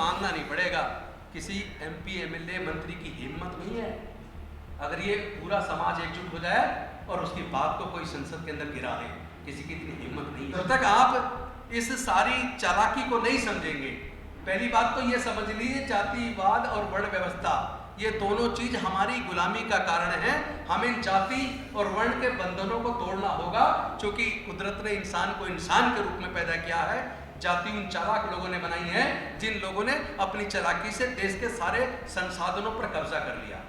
मांगना नहीं पड़ेगा। किसी एमपी एमएलए मंत्री की हिम्मत नहीं है अगर ये पूरा समाज एकजुट हो जाए और उसकी बात को कोई संसद के अंदर गिरा दे, किसी की इतनी हिम्मत नहीं है। जब तक आप इस सारी चालाकी को नहीं समझेंगे, पहली बात तो ये समझ लीजिए, जातिवाद और वर्ण व्यवस्था ये दोनों चीज हमारी गुलामी का कारण है। हम इन जाति और वर्ण के बंधनों को तोड़ना होगा, क्योंकि कुदरत ने इंसान को इंसान के रूप में पैदा किया है। जाति उन चालाक लोगों ने बनाई है जिन लोगों ने अपनी चालाकी से देश के सारे संसाधनों पर कब्जा कर लिया।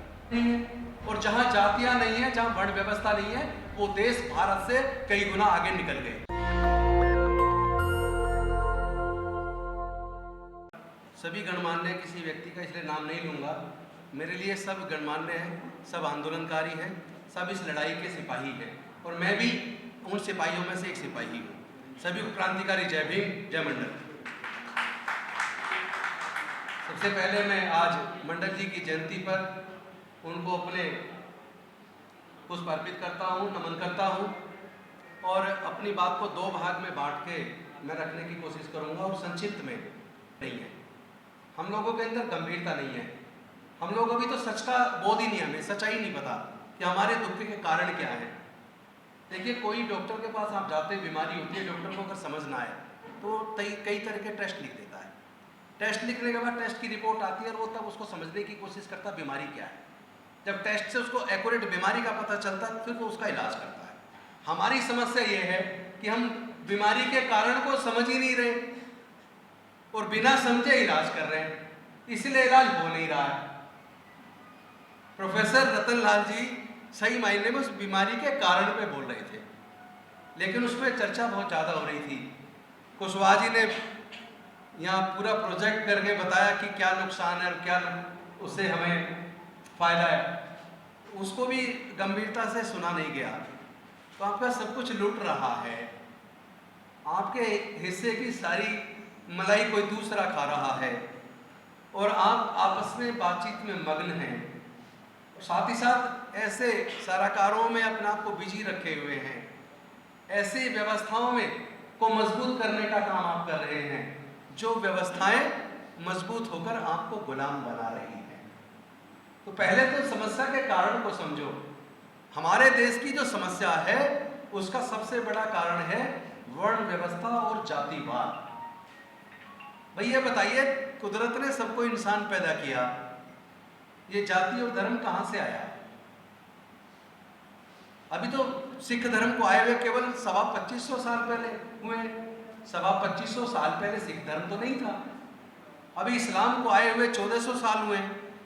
और जहां जातियां नहीं है, जहां वर्ण व्यवस्था नहीं है, वो देश भारत से कई गुना आगे निकल गए। सभी गणमान्य किसी व्यक्ति का इसलिए नाम नहीं लूंगा, मेरे लिए सब गणमान्य हैं, सब आंदोलनकारी हैं, सब इस लड़ाई के सिपाही हैं और मैं भी उन सिपाहियों में से एक सिपाही हूँ। सभी को क्रांतिकारी जय भीम, जय मंडल। सबसे पहले मैं आज मंडल जी की जयंती पर उनको अपने पुष्प अर्पित करता हूँ, नमन करता हूँ और अपनी बात को दो भाग में बांट के मैं रखने की कोशिश करूँगा। और संक्षिप्त में नहीं है, हम लोगों के अंदर गंभीरता नहीं है, हम लोग अभी तो सच का बोध ही नहीं, हमें सच्चाई नहीं पता कि हमारे दुख के कारण क्या है। देखिए, कोई डॉक्टर के पास आप जाते, बीमारी होती है, डॉक्टर को अगर समझ ना आए तो कई तरह के टेस्ट लिख देता है। टेस्ट लिखने के बाद टेस्ट की रिपोर्ट आती है और वो तब उसको समझने की कोशिश करता बीमारी क्या है। जब टेस्ट से उसको एक्यूरेट बीमारी का पता चलता है फिर वो उसका इलाज करता है। हमारी समस्या ये है कि हम बीमारी के कारण को समझ ही नहीं रहे और बिना समझे इलाज कर रहे हैं, इसलिए इलाज हो नहीं रहा है। प्रोफेसर रतन लाल जी सही मायने में उस बीमारी के कारण पे बोल रहे थे, लेकिन उसमें चर्चा बहुत ज़्यादा हो रही थी। कुशवाहा जी ने यहाँ पूरा प्रोजेक्ट करके बताया कि क्या नुकसान है और क्या उससे हमें फायदा है, उसको भी गंभीरता से सुना नहीं गया। तो आपका सब कुछ लुट रहा है, आपके हिस्से की सारी मलाई कोई दूसरा खा रहा है और आप आपस में बातचीत में मग्न हैं। साथ ही साथ ऐसे सराकारों में अपने आप को बिजी रखे हुए हैं, ऐसी व्यवस्थाओं में को मजबूत करने का काम आप कर रहे हैं जो व्यवस्थाएं मजबूत होकर आपको गुलाम बना रही हैं। तो पहले तो समस्या के कारण को समझो। हमारे देश की जो समस्या है उसका सबसे बड़ा कारण है वर्ण व्यवस्था और जातिवाद। भैया बताइए, कुदरत ने सबको इंसान पैदा किया, ये जाति और धर्म कहां से आया? अभी तो सिख धर्म को आए हुए केवल 2500 साल पहले हुए, 2500 साल पहले सिख धर्म तो नहीं था। अभी इस्लाम को आए हुए 1400 साल हुए,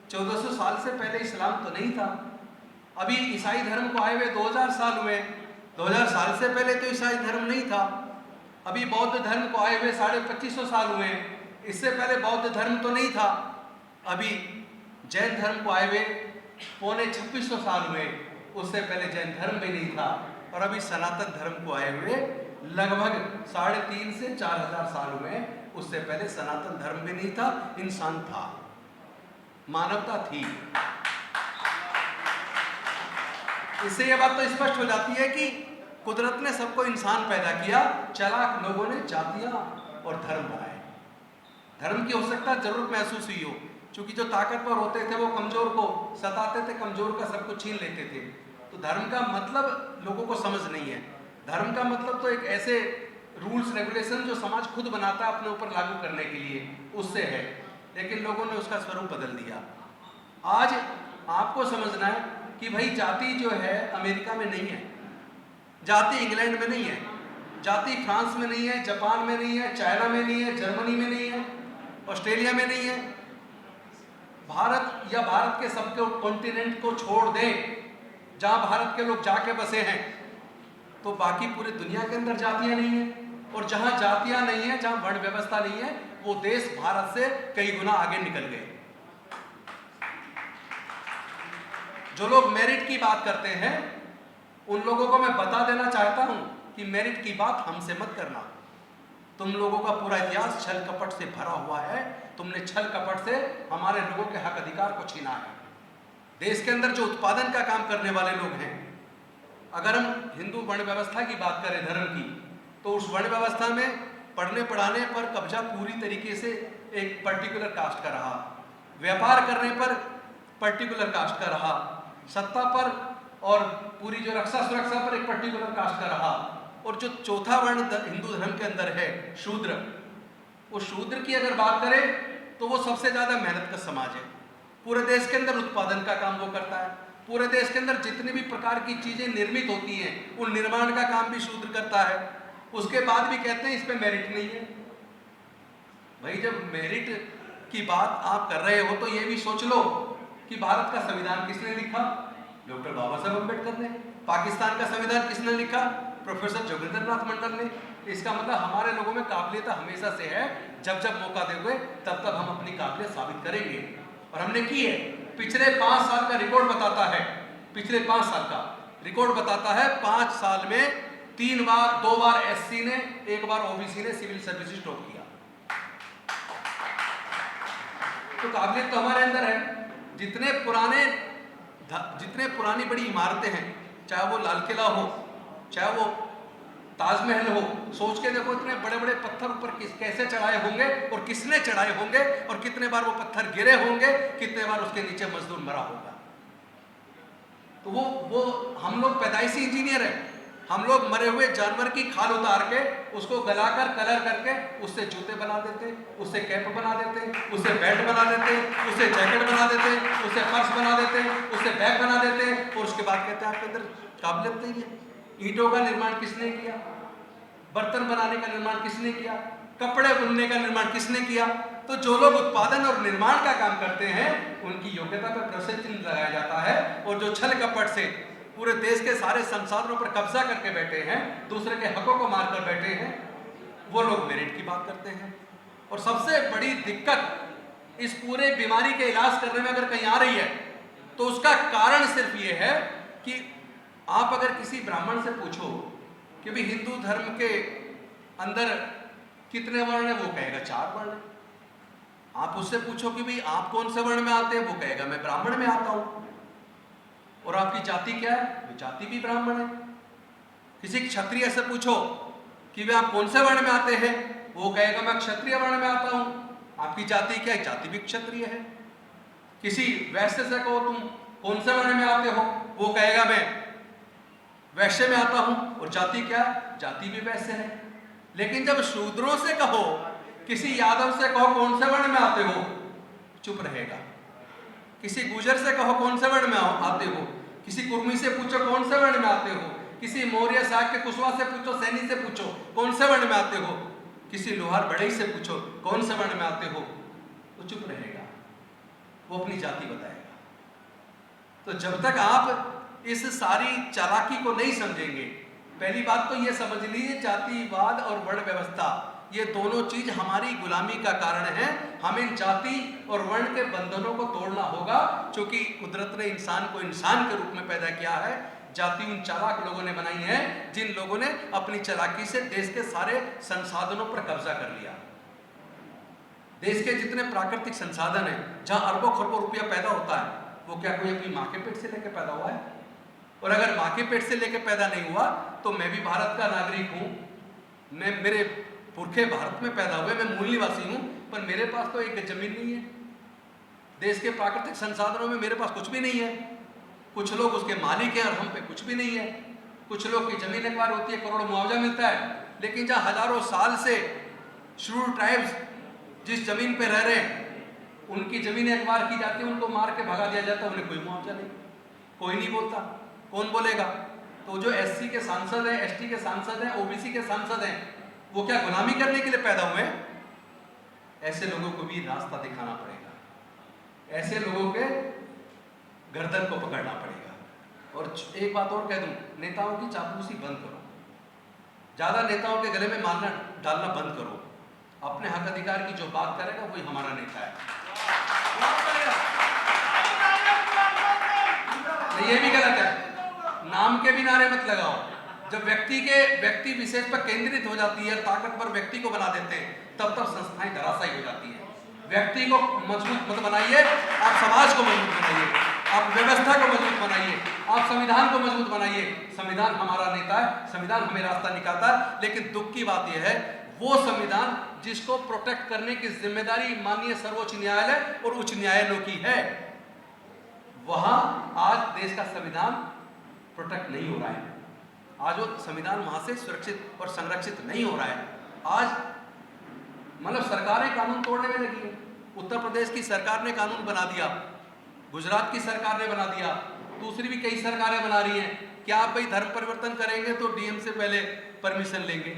1400 साल से पहले इस्लाम तो नहीं था। अभी ईसाई धर्म को आए हुए 2000 साल हुए, 2000 साल से पहले तो ईसाई धर्म नहीं था। अभी बौद्ध धर्म को आए हुए 2550 साल हुए, इससे पहले बौद्ध धर्म तो नहीं था। अभी जैन धर्म को आए हुए 2500 साल हुए, उससे पहले जैन धर्म भी नहीं था। और अभी सनातन धर्म को आए हुए लगभग 3.5 से 4000 साल हुए, उससे पहले सनातन धर्म भी नहीं था, इंसान था, मानवता थी। इससे यह बात तो स्पष्ट हो जाती है कि कुदरत ने सबको इंसान पैदा किया, चालाक लोगों ने जातियां और धर्म बनाए। धर्म की हो सकता जरूरत महसूस हुई हो, क्योंकि जो ताकतवर होते थे वो कमजोर को सताते थे, कमजोर का सब कुछ छीन लेते थे। तो धर्म का मतलब लोगों को समझ नहीं है। धर्म का मतलब तो एक ऐसे रूल्स रेगुलेशन जो समाज खुद बनाता है अपने ऊपर लागू करने के लिए, उससे है। लेकिन लोगों ने उसका स्वरूप बदल दिया। आज आपको समझना है कि भाई जाति जो है अमेरिका में नहीं है, जाति इंग्लैंड में नहीं है, जाति फ्रांस में नहीं है, जापान में नहीं है, चाइना में नहीं है, जर्मनी में नहीं है, ऑस्ट्रेलिया में नहीं है। भारत या भारत के सबके कॉन्टिनेंट को छोड़ दें, जहां भारत के लोग जाके बसे हैं, तो बाकी पूरी दुनिया के अंदर जातियां नहीं है। और जहां जातियां नहीं है, जहां वर्ण व्यवस्था नहीं है, वो देश भारत से कई गुना आगे निकल गए। जो लोग मेरिट की बात करते हैं उन लोगों को मैं बता देना चाहता हूं कि मेरिट की बात हमसे मत करना। तुम लोगों का पूरा इतिहास छल कपट से भरा हुआ है। तुमने छल कपट से हमारे लोगों के हक अधिकार को छीना है। देश के अंदर जो उत्पादन का काम करने वाले लोग हैं, अगर हम हिंदू वर्ण व्यवस्था की बात करें, धर्म की, तो उस वर्ण व्यवस्था में पढ़ने पढ़ाने पर कब्जा पूरी तरीके से एक पर्टिकुलर कास्ट का रहा, व्यापार करने पर पर्टिकुलर कास्ट का रहा, सत्ता पर और पूरी जो रक्षा सुरक्षा पर एक पर्टिकुलर कास्ट का रहा, और जो चौथा वर्ण हिंदू धर्म के अंदर है शूद्र, वो शूद्र की अगर बात करें तो वो सबसे ज्यादा मेहनत का समाज है। पूरे देश के अंदर उत्पादन का काम वो करता है, पूरे देश के अंदर जितनी भी प्रकार की चीजें निर्मित होती हैं उन निर्माण का काम भी शूद्र करता है। उसके बाद भी कहते हैं इस पे मेरिट नहीं है। भाई जब मेरिट की बात आप कर रहे हो तो ये भी सोच लो कि भारत का संविधान किसने लिखा? डॉक्टर बाबा साहब अम्बेडकर ने। पाकिस्तान का संविधान किसने लिखा? प्रोफेसर जोगिंद्रनाथ मंडल ने। इसका मतलब हमारे लोगों में काबिलियत हमेशा से है, जब जब मौका देंगे तब तब हम अपनी काबिलियत साबित करेंगे, और हमने की है। पिछले 5 साल का रिकॉर्ड बताता है, पिछले 5 साल का रिकॉर्ड बताता है 5 साल में 2 बार एससी ने, 1 बार ओबीसी ने सिविल सर्विसेज टॉप किया। तो काबिलियत तो हमारे अंदर है। जितने पुरानी बड़ी इमारतें हैं, चाहे वो लाल किला हो, चाहे वो ताजमहल हो, सोच के देखो इतने बड़े बड़े पत्थर ऊपर कैसे चढ़ाए होंगे और किसने चढ़ाए होंगे, और कितने बार वो पत्थर गिरे होंगे, कितने बार उसके नीचे मजदूर मरा होगा। तो वो हम लोग पैदाइशी इंजीनियर हैं। हम लोग मरे हुए जानवर की खाल उतार के उसको गलाकर कलर करके उससे जूते बना देते, उससे कैप बना देते, उससे बेल्ट बना देते, उससे जैकेट बना देते, उससे पर्स बना देते, उससे बैग बना देते, और उसके बाद कहते हैं आपके अंदर काबिलियत नहीं है। ईंटों का निर्माण किसने किया? बर्तन बनाने का निर्माण किसने किया? कपड़े बुनने का निर्माण किसने किया? तो जो लोग उत्पादन और निर्माण का काम करते हैं उनकी योग्यता पर प्रश्न चिन्ह लगाया जाता है, और जो छल कपट से पूरे देश के सारे संसाधनों पर कब्जा करके बैठे हैं, दूसरे के हकों को मारकर बैठे हैं, वो लोग मेरिट की बात करते हैं। और सबसे बड़ी दिक्कत इस पूरे बीमारी के इलाज करने में अगर कहीं आ रही है तो उसका कारण सिर्फ ये है कि आप अगर किसी ब्राह्मण से पूछो कि भी हिंदू धर्म के अंदर कितने वर्ण है, वो कहेगा 4 वर्ण। आप उससे पूछो कि भाई आप कौन से वर्ण में आते हैं, वो कहेगा मैं ब्राह्मण में आता हूं। और आपकी जाति क्या है? वो जाति भी ब्राह्मण है। किसी क्षत्रिय से पूछो कि वे आप कौन से वर्ण में आते हैं, वो कहेगा मैं क्षत्रिय वर्ण में आता हूं। आपकी जाति क्या है? जाति भी क्षत्रिय है। किसी वैश्य से कहो तुम कौन से वर्ण में आते हो, वो कहेगा मैं वैश्य में आता हूं, और जाति क्या? जाति भी वैश्य है। लेकिन जब शूद्रों से कहो, किसी यादव से कहो कौन से वर्ण में आते हो, चुप रहेगा। किसी गुजर से कहो कौन से वर्ण में आते हो, किसी कुर्मी से पूछो कौन से वर्ण में आते हो, किसी मौर्य शाक के कुशवाहा से पूछो, सैनी से पूछो कौन से वर्ण में आते हो, किसी लोहार बढ़ई से पूछो कौन से वर्ण में आते हो, तो चुप रहेगा, वो अपनी जाति बताएगा। तो जब तक आप इस सारी चालाकी को नहीं समझेंगे, पहली बात तो ये समझ लीजिए जातिवाद और वर्ण व्यवस्था ये दोनों चीज हमारी गुलामी का कारण है। हमें जाति और वर्ण के बंधनों को तोड़ना होगा, क्योंकि कुदरत ने इंसान को इंसान के रूप में पैदा किया है। जाति उन चालाक लोगों ने बनाई है जिन लोगों ने अपनी चालाकी से देश के सारे संसाधनों पर कब्जा कर लिया। देश के जितने प्राकृतिक संसाधन हैं, जहां अरबों खरबों रुपया पैदा होता है, वो क्या कोई अपनी माँ के पेट से लेकर पैदा हुआ है? और अगर माँ के पेट से लेकर पैदा नहीं हुआ तो मैं भी भारत का नागरिक हूं, मेरे पुरखे भारत में पैदा हुए, मैं मूल निवासी हूं, पर मेरे पास तो एक जमीन नहीं है। देश के प्राकृतिक संसाधनों में मेरे पास कुछ भी नहीं है। कुछ लोग उसके मालिक हैं और हम पे कुछ भी नहीं है। कुछ लोग की जमीन एक्वायर होती है, करोड़ों मुआवजा मिलता है, लेकिन जहां हजारों साल से शेड्यूल्ड ट्राइब्स जिस जमीन पे रह रहे हैं उनकी जमीन एक्वायर की जाती है, उनको मार के भगा दिया जाता है, उन्हें कोई मुआवजा नहीं, कोई नहीं बोलता। कौन बोलेगा? तो जो एससी के सांसद हैं, एसटी के सांसद हैं, ओबीसी के सांसद हैं, वो क्या गुलामी करने के लिए पैदा हुए? ऐसे लोगों को भी रास्ता दिखाना पड़ेगा, ऐसे लोगों के गर्दन को पकड़ना पड़ेगा। और एक बात और कह दूं, नेताओं की चापलूसी बंद करो, ज्यादा नेताओं के गले में मारना डालना बंद करो। अपने हक अधिकार की जो बात करेगा वही हमारा नेता है। ये भी गलत है, नाम के भी नारे मत लगाओ। जब व्यक्ति विशेष पर केंद्रित हो जाती है, ताकतवर व्यक्ति को बना देते हैं, तब तक संस्थाएं धराशायी हो जाती है। व्यक्ति को मजबूत मत बनाइए, आप समाज को मजबूत बनाइए, आप व्यवस्था को मजबूत बनाइए, आप संविधान को मजबूत बनाइए। संविधान हमारा नेता है, संविधान हमें रास्ता निकालता है। लेकिन दुख की बात यह है वो संविधान जिसको प्रोटेक्ट करने की जिम्मेदारी माननीय सर्वोच्च न्यायालय और उच्च न्यायालयों की है, वहां आज देश का संविधान प्रोटेक्ट नहीं हो रहा है। आज वो संविधान वहां से सुरक्षित और संरक्षित नहीं हो रहा है। आज मतलब सरकारें कानून तोड़ने में लगी है। उत्तर प्रदेश की सरकार ने कानून बना दिया, गुजरात की सरकार ने बना दिया, दूसरी भी कई सरकारें बना रही हैं। क्या आप भाई धर्म परिवर्तन करेंगे तो डीएम से पहले परमिशन लेंगे?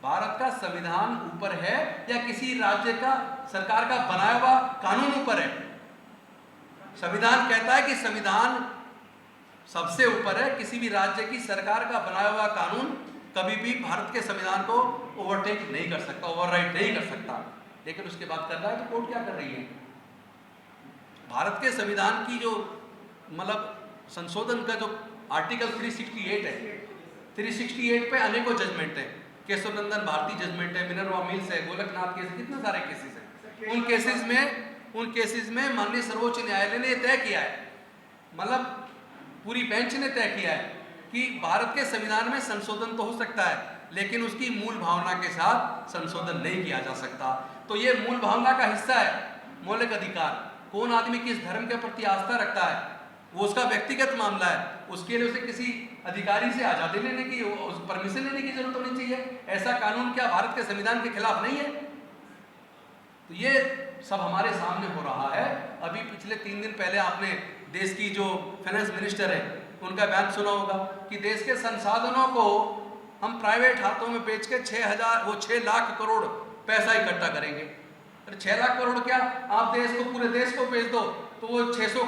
भारत का संविधान ऊपर है या किसी राज्य का सरकार का बनाया हुआ कानून ऊपर है? संविधान कहता है कि संविधान सबसे ऊपर है। किसी भी राज्य की सरकार का बनाया हुआ कानून कभी भी भारत के संविधान को ओवरटेक नहीं कर सकता, ओवरराइड नहीं कर सकता। लेकिन उसके बाद कर रहा है तो कोर्ट क्या कर रही है? भारत के संविधान की जो मतलब संशोधन का जो आर्टिकल 368 है, 368 पे अनेकों जजमेंट है। केशव नंदन भारती जजमेंट है, मिनर्वा मिल्स है, गोलकनाथ केस, कितने सारे केसेस हैं। उन केसेस में माननीय सर्वोच्च न्यायालय ने तय किया है, मतलब पूरी बेंच ने तय किया है कि भारत के संविधान में संशोधन तो हो सकता है, लेकिन उसकी मूल भावना के साथ संशोधन नहीं किया जा सकता। तो ये मूल भावना का हिस्सा है मौलिक अधिकार। कौन आदमी किस धर्म के प्रति आस्था रखता है वो उसका व्यक्तिगत मामला है। उसके लिए उसे किसी अधिकारी से आजादी लेने की, परमिशन लेने की जरूरत होनी चाहिए। ऐसा कानून क्या भारत के संविधान के खिलाफ नहीं है? तो ये सब हमारे सामने हो रहा है। अभी पिछले 3 दिन पहले आपने देश की जो फाइनेंस मिनिस्टर है उनका बयान सुना होगा कि देश के संसाधनों को हम प्राइवेट हाथों में बेच के 6 लाख करोड़ पैसा इकट्ठा करेंगे। अरे 6 लाख करोड़ क्या, आप देश को, पूरे देश को बेच दो तो वो 600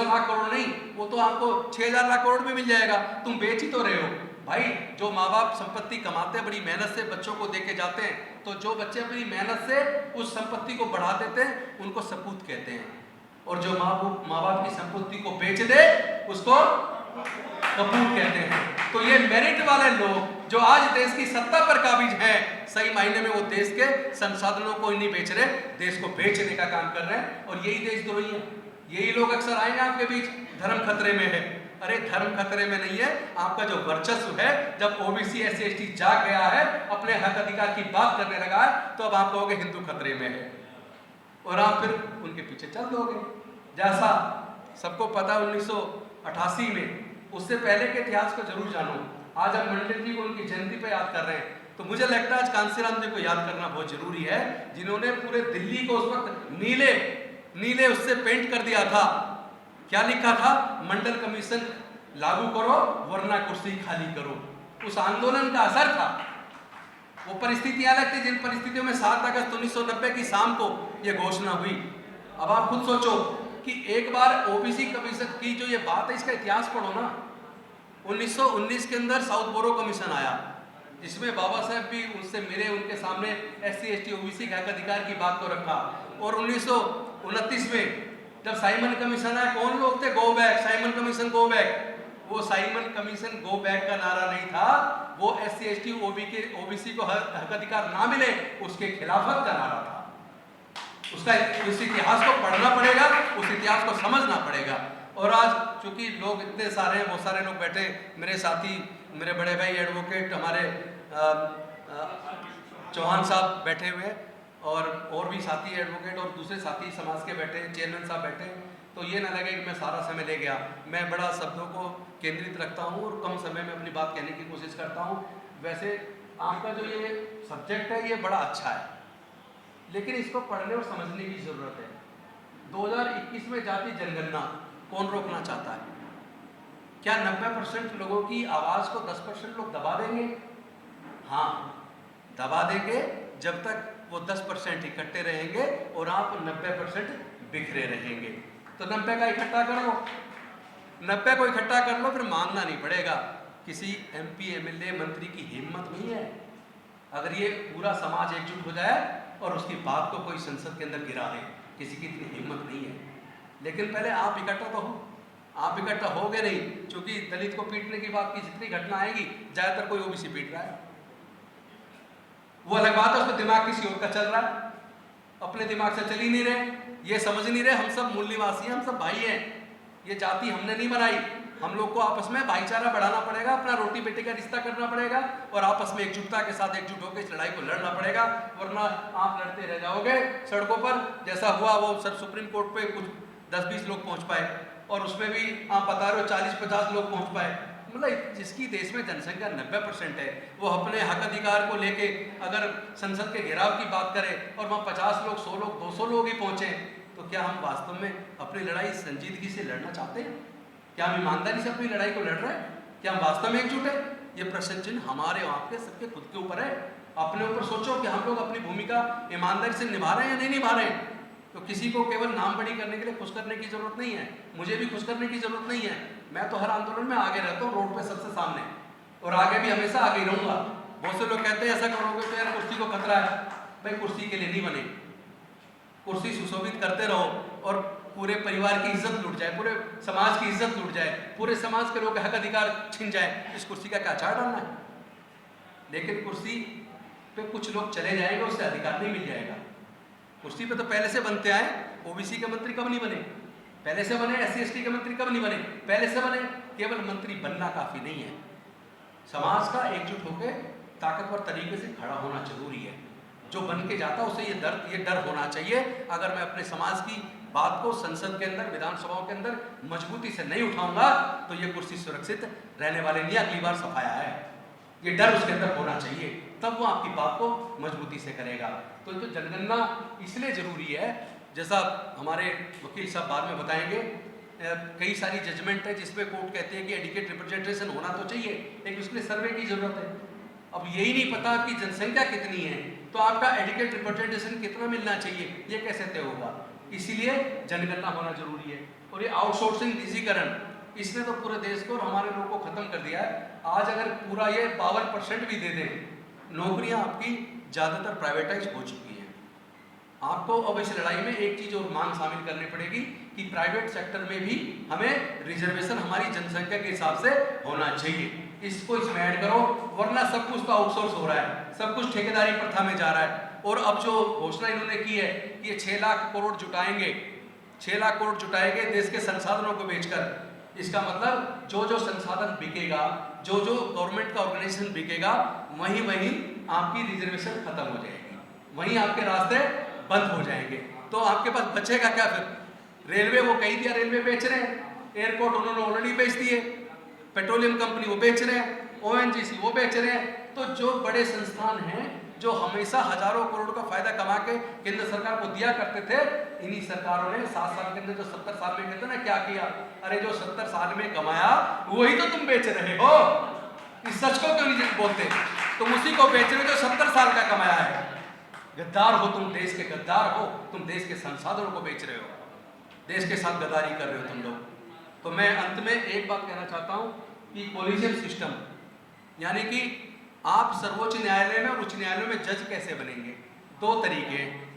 लाख करोड़ नहीं, वो तो आपको 6000 लाख करोड़ में मिल जाएगा। तुम बेच ही तो रहे हो भाई। जो माँ बाप संपत्ति कमाते हैं, बड़ी मेहनत से बच्चों को देके जाते हैं, तो जो बच्चे अपनी मेहनत से उस संपत्ति को बढ़ा देते हैं उनको सपूत कहते हैं, और जो माँ बाप की संपत्ति को बेच दे उसको कपूत कहते हैं। तो ये मेरिट वाले लोग जो आज देश की सत्ता पर काबिज हैं, सही मायने में वो देश के संसाधनों को नहीं बेच रहे, देश को बेचने का काम कर रहे हैं। और यही देशद्रोही है। यही लोग अक्सर आएंगे आपके बीच, धर्म खतरे में है। अरे धर्म खतरे में नहीं है, आपका जो वर्चस्व है, जब ओबीसी SC ST जाग गया है, अपने हक अधिकार की बात करने लगा है, तो अब आप कहोगे हिंदू खतरे में है, और आप फिर उनके पीछे चल दोगे। जैसा सबको पता 1988 में, उससे पहले के इतिहास को जरूर जानो। आज हम मंडल जी को उनकी जयंती पे याद कर रहे हैं, तो मुझे लगता है आज कांसीराम जी को याद करना बहुत जरूरी है, जिन्होंने पूरे दिल्ली को उस वक्त नीले उससे पेंट कर दिया था। क्या लिखा था? मंडल कमीशन लागू करो वरना कुर्सी खाली करो। उस आंदोलन का असर था। वो परिस्थितियां अलग थी जिन परिस्थितियों में 7 अगस्त 1990 की शाम को यह घोषणा हुई। अब आप खुद सोचो कि एक बार ओबीसी कमीशन की जो ये बात है, इसका इतिहास पढ़ो ना। 1919 के अंदर साउथ बोरो कमीशन आया, जिसमें बाबा साहब भी उससे मिले, उनके सामने SC ST OBC के हक अधिकार की बात को रखा। और 1929 में जब साइमन कमीशन आया, कौन लोग थे? Go back, Simon commission go back. वो साइमन कमीशन गो बैक का नारा नहीं था, वो SC ST OBC को हक अधिकार ना मिले उसके खिलाफत का नारा था। उसका उस इतिहास को पढ़ना पड़ेगा, उस इतिहास को समझना पड़ेगा। और आज चूंकि लोग इतने सारे हैं, बहुत सारे लोग बैठे, मेरे साथी, मेरे बड़े भाई एडवोकेट हमारे चौहान साहब बैठे हुए, और भी साथी एडवोकेट और दूसरे साथी समाज के बैठे, चेयरमैन साहब बैठे। तो ये ना लगे कि मैं सारा समय ले गया। मैं बड़ा शब्दों को केंद्रित रखता हूँ और कम समय में अपनी बात कहने की कोशिश करता हूँ। वैसे आपका जो ये सब्जेक्ट है ये बड़ा अच्छा है, लेकिन इसको पढ़ने और समझने की जरूरत है। 2021 में जाति जनगणना कौन रोकना चाहता है? क्या 90% लोगों की आवाज को 10% लोग दबा देंगे? हाँ, दबा देंगे, जब तक वो 10% इकट्ठे रहेंगे और आप 90% बिखरे रहेंगे। तो 90 का इकट्ठा कर लो, 90 को इकट्ठा कर लो, फिर मांगना नहीं पड़ेगा। किसी MP MLA मंत्री की हिम्मत नहीं है। अगर ये पूरा समाज एकजुट हो जाए और उसकी बात को कोई संसद के अंदर गिरा दे, किसी की इतनी हिम्मत नहीं है। लेकिन पहले आप इकट्ठा तो हो। आप इकट्ठा होगे नहीं, क्योंकि दलित को पीटने की बात की जितनी घटना आएगी, ज्यादातर कोई OBC पीट रहा है। वो अलग बात है, उसका दिमाग किसी और का चल रहा है, अपने दिमाग से चल ही नहीं रहे, ये समझ नहीं रहे हम सब मूल निवासी हैं, हम सब भाई हैं। ये जाति हमने नहीं बनाई, हम लोग को आपस में भाईचारा बढ़ाना पड़ेगा, अपना रोटी बेटी का रिश्ता करना पड़ेगा और आपस में एकजुटता के साथ एकजुट होकर इस लड़ाई को लड़ना पड़ेगा, वरना आप लड़ते रह जाओगे सड़कों पर। जैसा हुआ वो सर सुप्रीम कोर्ट पे कुछ 10-20 लोग पहुंच पाए और उसमें भी आप बता रहे हो 40-50 लोग पहुंच पाए। मतलब जिसकी देश में जनसंख्या 90% है, वो अपने हक अधिकार को लेके अगर संसद के घेराव की बात करे और वहाँ 50 लोग, 100 लोग, 200 लोग ही पहुंचे, तो क्या हम वास्तव में अपनी लड़ाई संजीदगी से लड़ना चाहते हैं? क्या हम ईमानदारी से अपनी लड़ाई को लड़ रहे हैं? क्या हम वास्तव में एकजुट है? ये प्रश्न चिन्ह हमारे आपके सबके खुद के ऊपर है। अपने ऊपर सोचो कि हम लोग अपनी भूमिका ईमानदारी से निभा रहे हैं या नहीं निभा रहे हैं। तो किसी को केवल नाम बड़ी करने के लिए खुश करने की जरूरत नहीं है, मुझे भी खुश करने की जरूरत नहीं है। मैं तो हर आंदोलन में आगे रहता हूँ, रोड पे सबसे सामने, और आगे भी हमेशा आगे ही रहूंगा। बहुत से लोग कहते हैं ऐसा करोगे तो यार कुर्सी को खतरा है। भाई कुर्सी के लिए नहीं बने, कुर्सी सुशोभित करते रहो और पूरे परिवार की इज्जत लुट जाए, पूरे समाज की इज्जत लुट जाए, पूरे समाज के लोगों के हक अधिकार छिन जाए, इस कुर्सी का क्या चार डालना है? लेकिन कुर्सी पे कुछ लोग चले जाएंगे, उससे अधिकार नहीं मिल जाएगा। कुर्सी पे तो पहले से बनते आए। ओबीसी के मंत्री कब नहीं बने? पहले से बने। SC/ST के मंत्री कब नहीं बने? पहले से बने। केवल मंत्री बनना काफी नहीं है, समाज का एकजुट होकर ताकतवर तरीके से खड़ा होना जरूरी है। जो बन के जाता उसे ये डर होना चाहिए, अगर मैं अपने समाज की बात को संसद के अंदर, विधानसभाओं के अंदर मजबूती से नहीं उठाऊंगा तो ये कुर्सी सुरक्षित रहने वाले नहीं। अगली बार सफाया है, ये डर उसके अंदर होना चाहिए, तब वो आपकी बात को मजबूती से करेगा। तो ये जनगणना इसलिए जरूरी है, जैसा हमारे वकील साहब बाद में बताएंगे, कई सारी जजमेंट है जिसमें कोर्ट कहते हैं कि एडिकेट रिप्रेजेंटेशन होना तो चाहिए, लेकिन उसके लिए सर्वे की जरूरत है। अब यही नहीं पता कि जनसंख्या कितनी है, तो आपका एडिकेट रिप्रेजेंटेशन कितना मिलना चाहिए, ये कैसे तय होगा? इसीलिए जनगणना होना जरूरी है। और ये आउटसोर्सिंग, निजीकरण, इसने तो पूरे देश को और हमारे लोगों को खत्म कर दिया है। आज अगर पूरा ये 52% भी दे दें, नौकरियां आपकी ज्यादातर प्राइवेटाइज हो चुकी हैं। आपको अब इस लड़ाई में एक चीज और मांग शामिल करनी पड़ेगी कि प्राइवेट सेक्टर में भी हमें रिजर्वेशन हमारी जनसंख्या के हिसाब से होना चाहिए। इसको इसमें ऐड करो, वरना सब कुछ तो आउटसोर्स हो रहा है, सब कुछ ठेकेदारी प्रथा में जा रहा है। और अब जो घोषणा इन्होंने की है कि ये 6 लाख करोड़ जुटाएंगे, 6 लाख करोड़ जुटाएंगे देश के संसाधनों को बेचकर। इसका मतलब जो जो संसाधन बिकेगा, जो जो गवर्नमेंट का ऑर्गेनाइजेशन बिकेगा, वहीं वहीं आपकी रिजर्वेशन खत्म हो जाएगी, वहीं आपके रास्ते बंद हो जाएंगे। तो आपके पास बचेगा क्या फिर? रेलवे वो कही दिया, रेलवे बेच रहे हैं, एयरपोर्ट उन्होंने ऑलरेडी बेच दिए, पेट्रोलियम कंपनी वो बेच रहे हैं, ONGC वो बेच रहे हैं। तो जो बड़े संस्थान हैं जो हमेशा हजारों करोड़ का फायदा कमा के केंद्र सरकार को दिया करते थे, इन्हीं सरकारों ने 7 साल के अंदर जो 70 साल में कहते ना क्या किया, अरे जो 70 साल में कमाया वही तो तुम बेच रहे हो। इस सच को क्यों नहीं बोलते? तुम उसी को बेच रहे हो जो 70 साल का कमाया है। गद्दार हो तुम, देश के गद्दार हो तुम, देश के संसाधनों को बेच रहे हो, देश के साथ गद्दारी कर रहे हो तुम लोग। तो मैं अंत में एक बात कहना चाहता हूं कि कोलिजियम सिस्टम, यानी कि आप सर्वोच्च न्यायालय में और उच्च न्यायालय में जज कैसे बनेंगे, 2 तरीके हैं।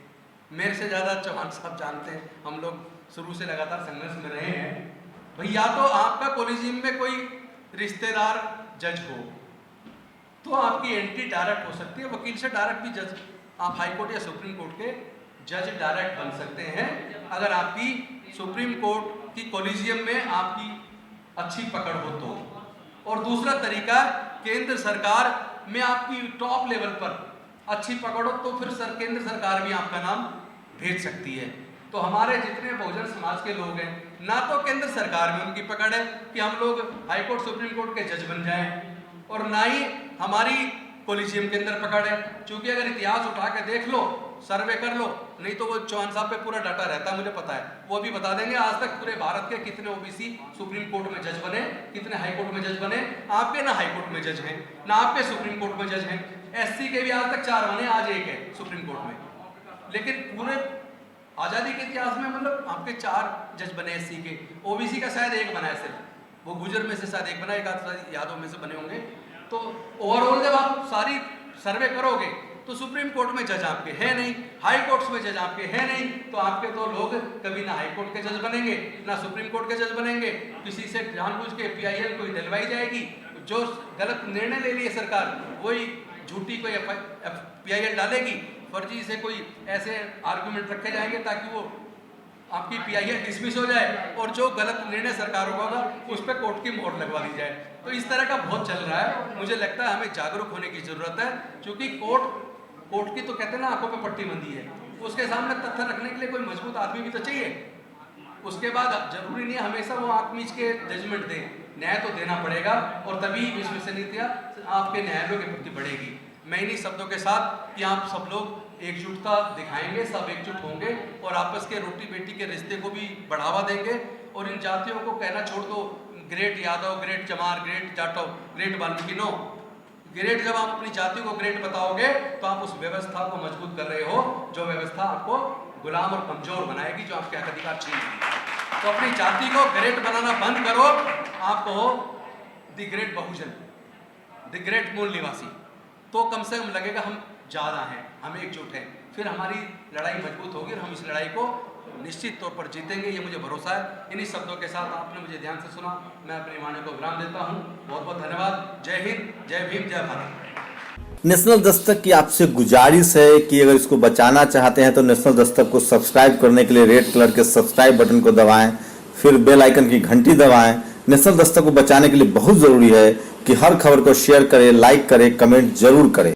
मेरे से ज़्यादा चौहान साहब जानते हैं, हम लोग शुरू से लगातार संघर्ष में रहे हैं। भाई या तो आपका कोलिजियम में कोई रिश्तेदार जज हो तो आपकी एंट्री डायरेक्ट हो सकती है, वकील से डायरेक्ट भी जज, आप हाई कोर्ट या सुप्रीम कोर्ट के जज डायरेक्ट बन सकते हैं अगर आपकी सुप्रीम कोर्ट की कोलिजियम में आपकी अच्छी पकड़ हो तो। और दूसरा तरीका, केंद्र सरकार में आपकी टॉप लेवल पर अच्छी पकड़ हो तो फिर केंद्र सरकार भी आपका नाम भेज सकती है। तो हमारे जितने बहुजन समाज के लोग हैं, ना तो केंद्र सरकार में उनकी पकड़ है कि हम लोग हाई कोर्ट सुप्रीम कोर्ट के जज बन जाएं, और ना ही हमारी कोलिजियम के अंदर पकड़ है। क्योंकि अगर इतिहास उठा के देख लो, सर्वे कर लो, नहीं तो वो चौहान साहब पे पूरा डाटा रहता है, मुझे पता है, वो भी बता देंगे आज तक पूरे भारत के कितने OBC सुप्रीम कोर्ट में जज बने, कितने हाई कोर्ट में जज बने। आपके ना हाई कोर्ट में जज हैं, ना आपके सुप्रीम कोर्ट में जज हैं। SC के भी आज तक 4 बने, आज 1 है सुप्रीम कोर्ट में। लेकिन पूरे आज़ादी के इतिहास में मतलब आपके 4 जज बने SC के, OBC का शायद 1 बना है सिर्फ, वो गुजर में से शायद 1 बना, एक आध यादों में से बने होंगे। तो ओवरऑल जब आप सारी सर्वे करोगे तो सुप्रीम कोर्ट में जज आपके है नहीं, हाई कोर्ट्स में जज आपके है नहीं, तो आपके तो लोग कभी ना हाई कोर्ट के जज बनेंगे ना सुप्रीम कोर्ट के जज बनेंगे। किसी से जानबूझ के PIL कोई दिलवाई जाएगी, जो गलत निर्णय ले लिए सरकार वही झूठी कोई PIL डालेगी, फर्जी से कोई ऐसे आर्गूमेंट रखे जाएंगे ताकि वो आपकी PIL डिसमिस हो जाए और जो गलत निर्णय सरकारों का होगा उस पर कोर्ट की मोहर लगवा दी जाए। तो इस तरह का बहुत चल रहा है। मुझे लगता है हमें जागरूक होने की जरूरत है, क्योंकि कोर्ट की तो कहते हैं ना आंखों पे पट्टी बंधी है, उसके सामने तथ्य रखने के लिए कोई मजबूत आदमी भी तो चाहिए। उसके बाद जरूरी नहीं है हमेशा वो आंख मीच के जजमेंट दे, न्याय तो देना पड़ेगा और तभी विश्वसनीयता आपके न्यायालयों के प्रति बढ़ेगी। मैं इन्हीं शब्दों के साथ कि आप सब लोग एकजुटता दिखाएंगे, सब एकजुट होंगे और आपस के रोटी बेटी के रिश्ते को भी बढ़ावा देंगे। और इन जातियों को कहना छोड़ दो great Yadav, great Chamar, great Jatav, great Valmiki, no. Great जब आप अपनी जाति को ग्रेट बताओगे तो आप उस व्यवस्था को मजबूत कर रहे हो जो व्यवस्था आपको गुलाम और कमजोर बनाएगी, जो आपके हक अधिकार छीनेगी। तो अपनी जाति को ग्रेट बनाना बंद करो, आप कहो the great Bahujan, the great मूल निवासी, तो कम से कम लगेगा हम ज़्यादा हैं, हम एकजुट हैं। फिर हमारी लड़ाई मजबूत होगी और हम इस लड़ाई को निश्चित तौर पर जीतेंगे, ये मुझे भरोसा है। इन्हीं शब्दों के साथ आपने मुझे ध्यान से सुना, मैं अपनी वाणी को विराम देता हूँ। बहुत बहुत धन्यवाद। जय हिंद, जय भीम, जय भारत। नेशनल दस्तक की आपसे गुजारिश है कि अगर इसको बचाना चाहते हैं तो नेशनल दस्तक को सब्सक्राइब करने के लिए रेड कलर के सब्सक्राइब बटन को दबाएं, फिर बेल आइकन की घंटी दबाएं। नेशनल दस्तक को बचाने के लिए बहुत जरूरी है कि हर खबर को शेयर करें, लाइक करें, कमेंट जरूर करें।